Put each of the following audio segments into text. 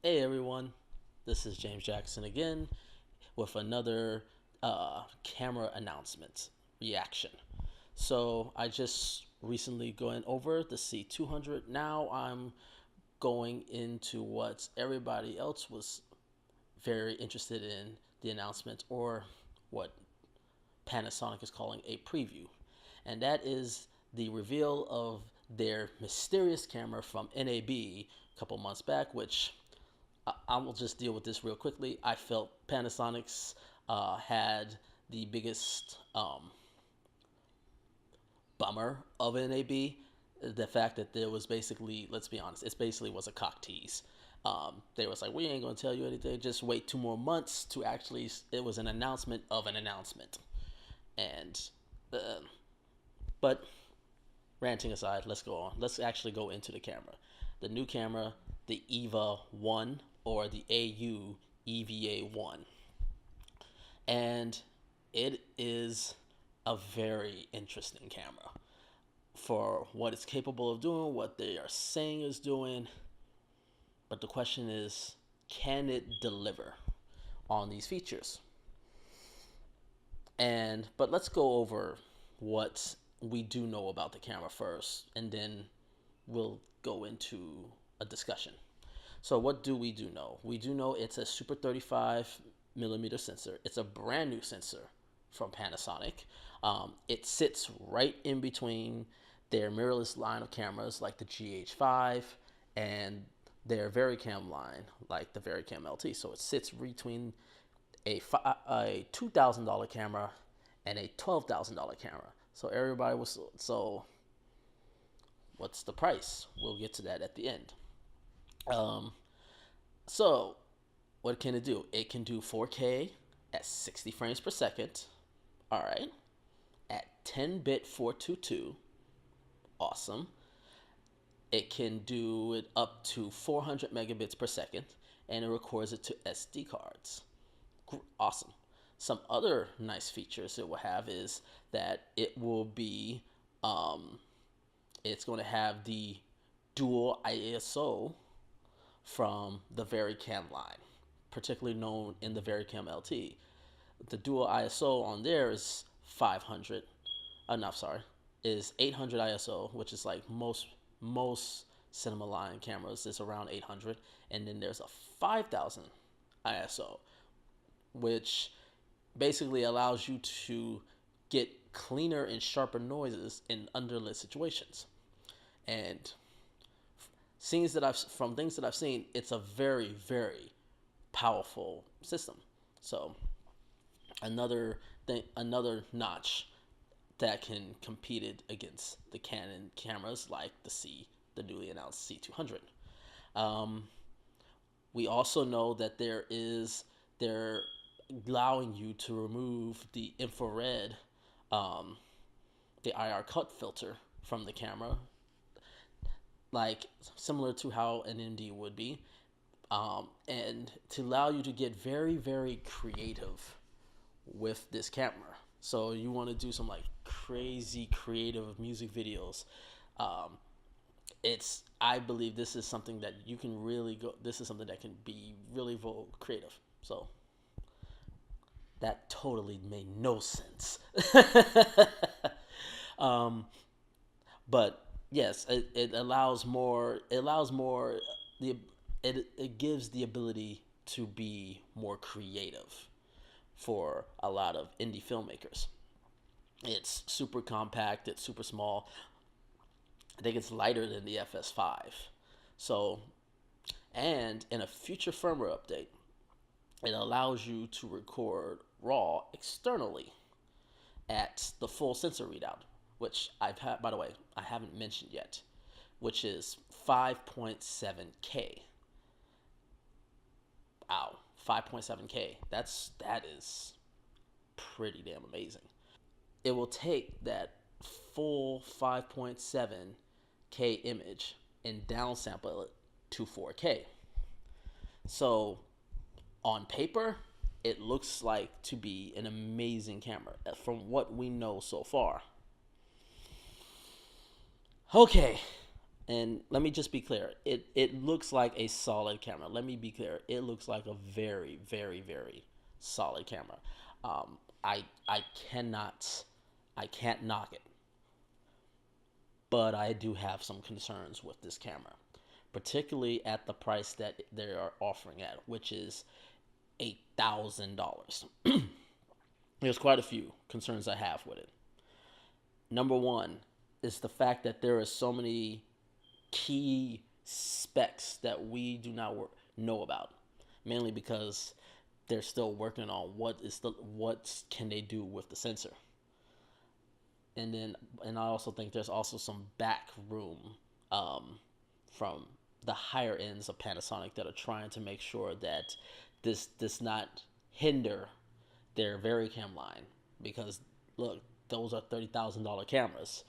Hey everyone, this is James Jackson again with another camera announcement reaction. So I just recently going over the C200. Now I'm going into what everybody else was very interested in, the announcement, or what Panasonic is calling a preview, and that is the reveal of their mysterious camera from NAB a couple months back, which I will just deal with this real quickly. I felt Panasonic's had the biggest bummer of NAB. The fact that there was basically, let's be honest, it basically was a cock tease. They was like, we ain't gonna tell you anything. Just wait 2 more months to actually. It was an announcement of an announcement, and but ranting aside, let's go on. Let's actually go into the camera. The new camera, the EVA1 or the AU EVA1. And it is a very interesting camera for what it's capable of doing, what they are saying is doing. But the question is, can it deliver on these features? But let's go over what we do know about the camera first, and then we'll go into a discussion. So what do we do know? We do know it's a Super 35 millimeter sensor. It's a brand new sensor from Panasonic. It sits right in between their mirrorless line of cameras like the GH5 and their VariCam line like the VariCam LT. So it sits between a $2,000 camera and a $12,000 camera. So everybody was what's the price? We'll get to that at the end. So what can it do? It can do 4K at 60 frames per second. All right, at 10-bit 422. Awesome. It can do it up to 400 megabits per second, and it records it to SD cards. Awesome. Some other nice features it will have is that it will be, it's going to have the dual ISO from the VariCam line, particularly known in the VariCam LT. The dual ISO on there is 500. Is 800 ISO, which is like most cinema line cameras is around 800, and then there's a 5000 ISO, which basically allows you to get cleaner and sharper noises in underlit situations. And things that I've seen, it's a very, very powerful system. So another notch that can compete it against the Canon cameras like the newly announced C200. We also know that they're allowing you to remove the infrared, the IR cut filter from the camera, like similar to how an ND would be, and to allow you to get very, very creative with this camera. So you want to do some like crazy creative music videos. I believe this is something that you can really go. This is something that can be really creative. So that totally made no sense. But yes, it allows more. It allows more. It gives the ability to be more creative for a lot of indie filmmakers. It's super compact. It's super small. I think it's lighter than the FS5. So, and in a future firmware update, it allows you to record RAW externally at the full sensor readout, which I've had, by the way, I haven't mentioned yet, which is 5.7K. Wow, 5.7K. That is pretty damn amazing. It will take that full 5.7K image and downsample it to 4K. So on paper, it looks like to be an amazing camera from what we know so far. Okay, And let me just be clear. It looks like a solid camera. Let me be clear. It looks like a very, very, very solid camera. I cannot, I can't knock it. But I do have some concerns with this camera, particularly at the price that they are offering at, which is $8,000. There's quite a few concerns I have with it. Number one is the fact that there are so many key specs that we do not know about, mainly because they're still working on what can they do with the sensor. And I also think there's also some back room from the higher ends of Panasonic that are trying to make sure that this does not hinder their VariCam line, because look, those are $30,000 cameras.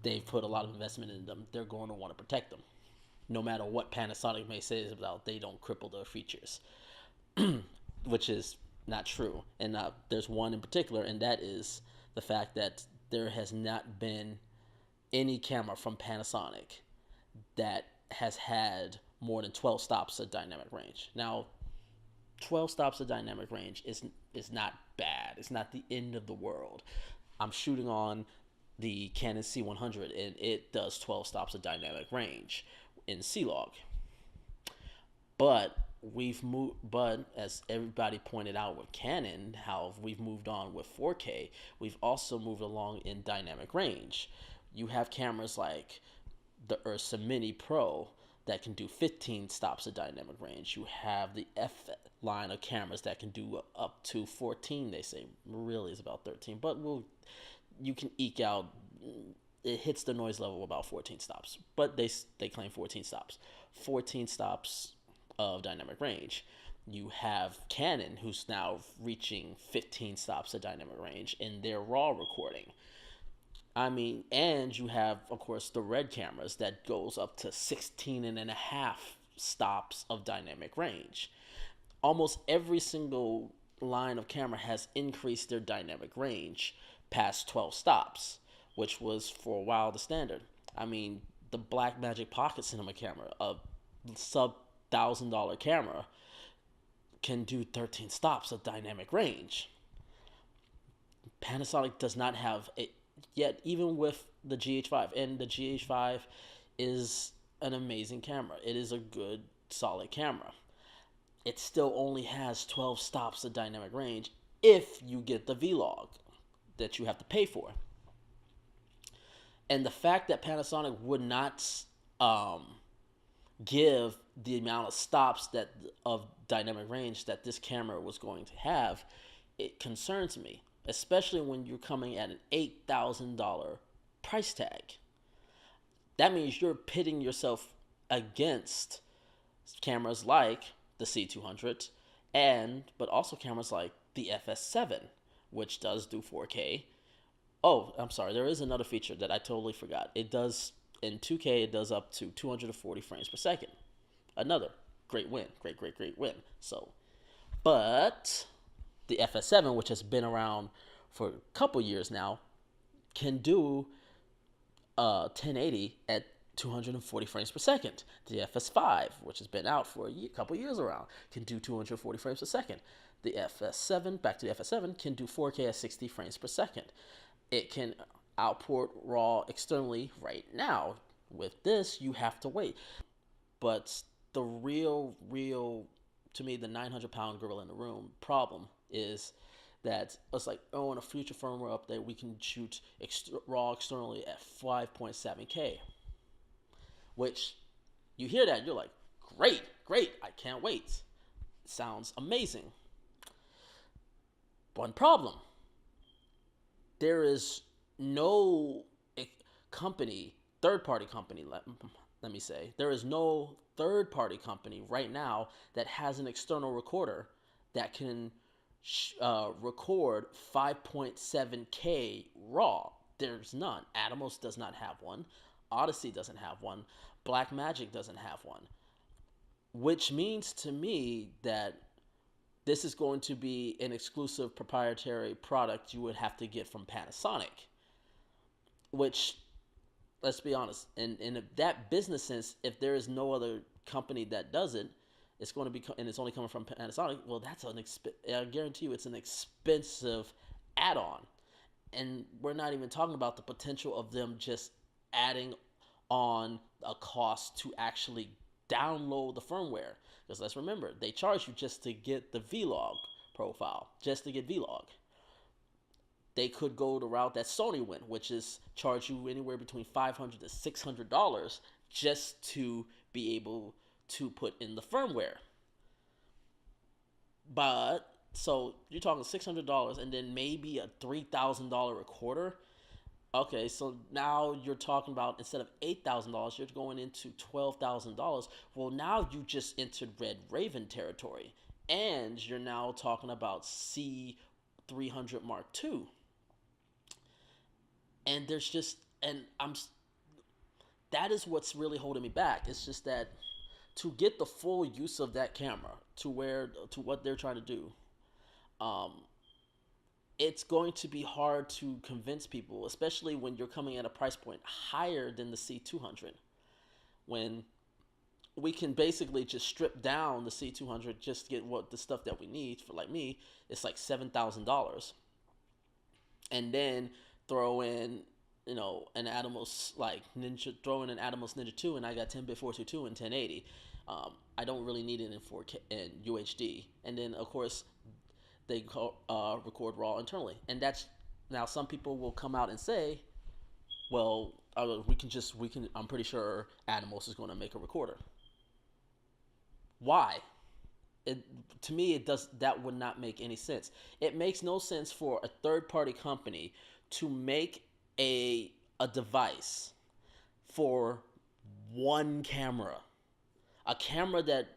They've put a lot of investment in them. They're going to want to protect them, no matter what Panasonic may say about. They don't cripple their features, which is not true. And there's one in particular, and that is the fact that there has not been any camera from Panasonic that has had more than 12 stops of dynamic range. Now, 12 stops of dynamic range is not bad. It's not the end of the world. I'm shooting on the Canon C100 and it does 12 stops of dynamic range in C-Log. But as everybody pointed out with Canon, how we've moved on with 4K, we've also moved along in dynamic range. You have cameras like the Ursa Mini Pro that can do 15 stops of dynamic range. You have the F line of cameras that can do up to 14. They say really is about 13, but you can eke out. It hits the noise level about 14 stops, but they claim 14 stops. 14 stops of dynamic range. You have Canon, who's now reaching 15 stops of dynamic range in their RAW recording. I mean, and you have, of course, the Red cameras that goes up to 16 and a half stops of dynamic range. Almost every single line of camera has increased their dynamic range past 12 stops, which was for a while the standard. I mean, the Blackmagic Pocket Cinema camera, a sub $1,000 camera, can do 13 stops of dynamic range. Panasonic does not have it yet, even with the GH5, and the GH5 is an amazing camera. It is a good, solid camera. It still only has 12 stops of dynamic range if you get the Vlog that you have to pay for. And the fact that Panasonic would not give the amount of stops of dynamic range that this camera was going to have, it concerns me, especially when you're coming at an $8,000 price tag. That means you're pitting yourself against cameras like the C200 but also cameras like the FS7, which does do 4K. Oh, I'm sorry, there is another feature that I totally forgot. It does, in 2K, it does up to 240 frames per second. Another great win. Great win. So, but the FS7, which has been around for a couple years now, can do 1080 at 240 frames per second. The FS5, which has been out for a couple years around, can do 240 frames per second. The FS7, back to the FS7, can do 4K at 60 frames per second. It can output RAW externally right now. With this, you have to wait. But the real, to me, the 900-pound gorilla in the room problem is that it's like, oh, in a future firmware update, we can shoot RAW externally at 5.7K. Which, you hear that, you're like, great, I can't wait. Sounds amazing. One problem. There is no company, third-party company, let me say, there is no third-party company right now that has an external recorder that can record 5.7K RAW. There's none. Atomos does not have one. Odyssey doesn't have one. Blackmagic doesn't have one. Which means to me that this is going to be an exclusive proprietary product you would have to get from Panasonic, which Let's be honest. And if that business sense, if there is no other company that does it, it's going to be, and it's only coming from Panasonic. Well, that's I guarantee you, it's an expensive add-on, and we're not even talking about the potential of them just adding on a cost to actually download the firmware. Because let's remember, they charge you just to get the vlog profile, just to get vlog. They could go the route that Sony went, which is charge you anywhere between $500 to $600 just to be able to put in the firmware. But so you're talking $600 and then maybe a $3,000 recorder. Okay, so now you're talking about, instead of $8,000, you're going into $12,000. Well, now you just entered Red Raven territory, and you're now talking about C300 Mark II. And there's just, and I'm, that is what's really holding me back. It's just that to get the full use of that camera to what they're trying to do, um, it's going to be hard to convince people, especially when you're coming at a price point higher than the C200. When we can basically just strip down the C200, just get what the stuff that we need. For like me, it's like $7,000, and then throw in, an Atomos like Ninja, throw in an Atomos Ninja 2, and I got 10-bit 422 and 1080. I don't really need it in 4K and UHD, and then of course they record raw internally, and that's, now some people will come out and say, well, we can. I'm pretty sure Atomos is going to make a recorder. Why? It, to me, it does, that would not make any sense. It makes no sense for a third party company to make a device for one camera, a camera that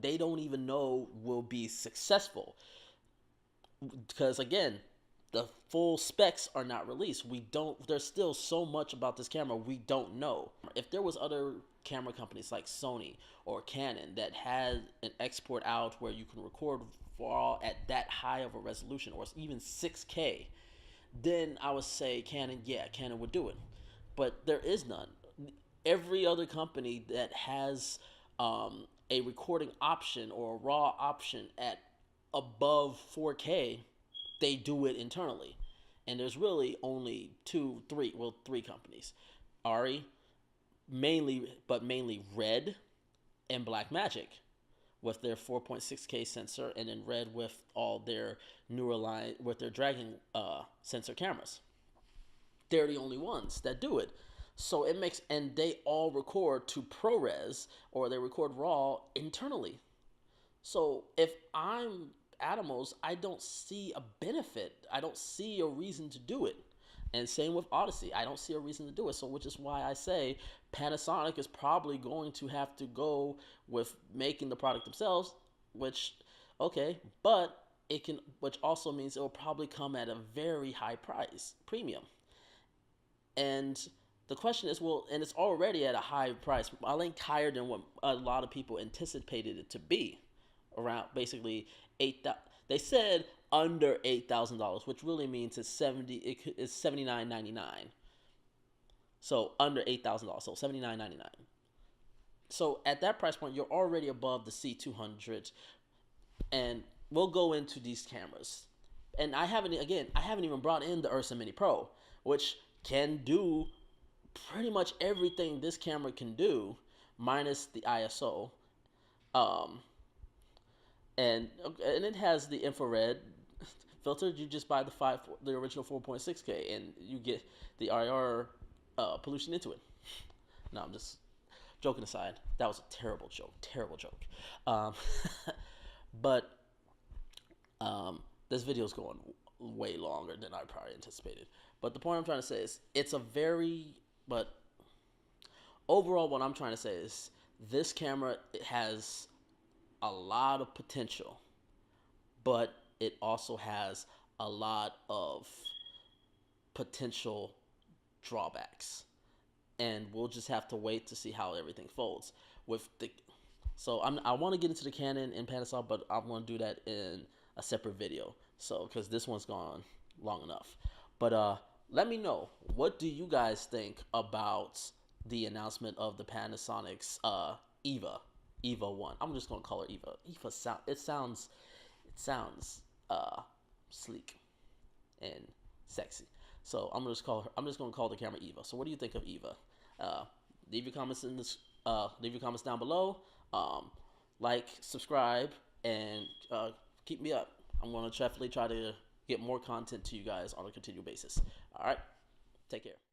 they don't even know will be successful, because again, the full specs are not released. There's still so much about this camera we don't know. If there was other camera companies like Sony or Canon that had an export out where you can record raw at that high of a resolution, or even 6K, then I would say Canon would do it. But there is none. Every other company that has a recording option or a raw option at above 4K, they do it internally. And there's really only three companies. Ari, mainly Red and Blackmagic with their 4.6K sensor, and then Red with all their newer line with their Dragon sensor cameras. They're the only ones that do it. So it makes, and they all record to ProRes or they record raw internally. So if I'm Atomos, I don't see a benefit. I don't see a reason to do it. And same with Odyssey. I don't see a reason to do it. So which is why I say Panasonic is probably going to have to go with making the product themselves, which, okay, but which also means it will probably come at a very high price, premium. And the question is, well, and it's already at a high price. I think higher than what a lot of people anticipated it to be, around basically they said under $8,000, which really means it's $79.99. So under $8,000, so $79.99. So at that price point, you're already above the C200, and we'll go into these cameras. And I haven't even brought in the Ursa Mini Pro, which can do pretty much everything this camera can do, minus the ISO. And it has the infrared filter. You just buy the original 4.6K, and you get the IR pollution into it. No, I'm just joking aside. That was a terrible joke. But this video is going way longer than I probably anticipated. But the point I'm trying to say is, but overall, what I'm trying to say is, this camera has a lot of potential, but it also has a lot of potential drawbacks, and we'll just have to wait to see how everything folds. I want to get into the Canon and Panasonic, but I'm going to do that in a separate video. So because this one's gone long enough, but let me know, what do you guys think about the announcement of the Panasonic's EVA1. I'm just gonna call her Eva. Eva sounds sleek and sexy. So I'm just gonna call the camera Eva. So what do you think of Eva? Uh, leave your comments in this. Leave your comments down below. Like, subscribe, and keep me up. I'm gonna definitely try to get more content to you guys on a continual basis. All right, take care.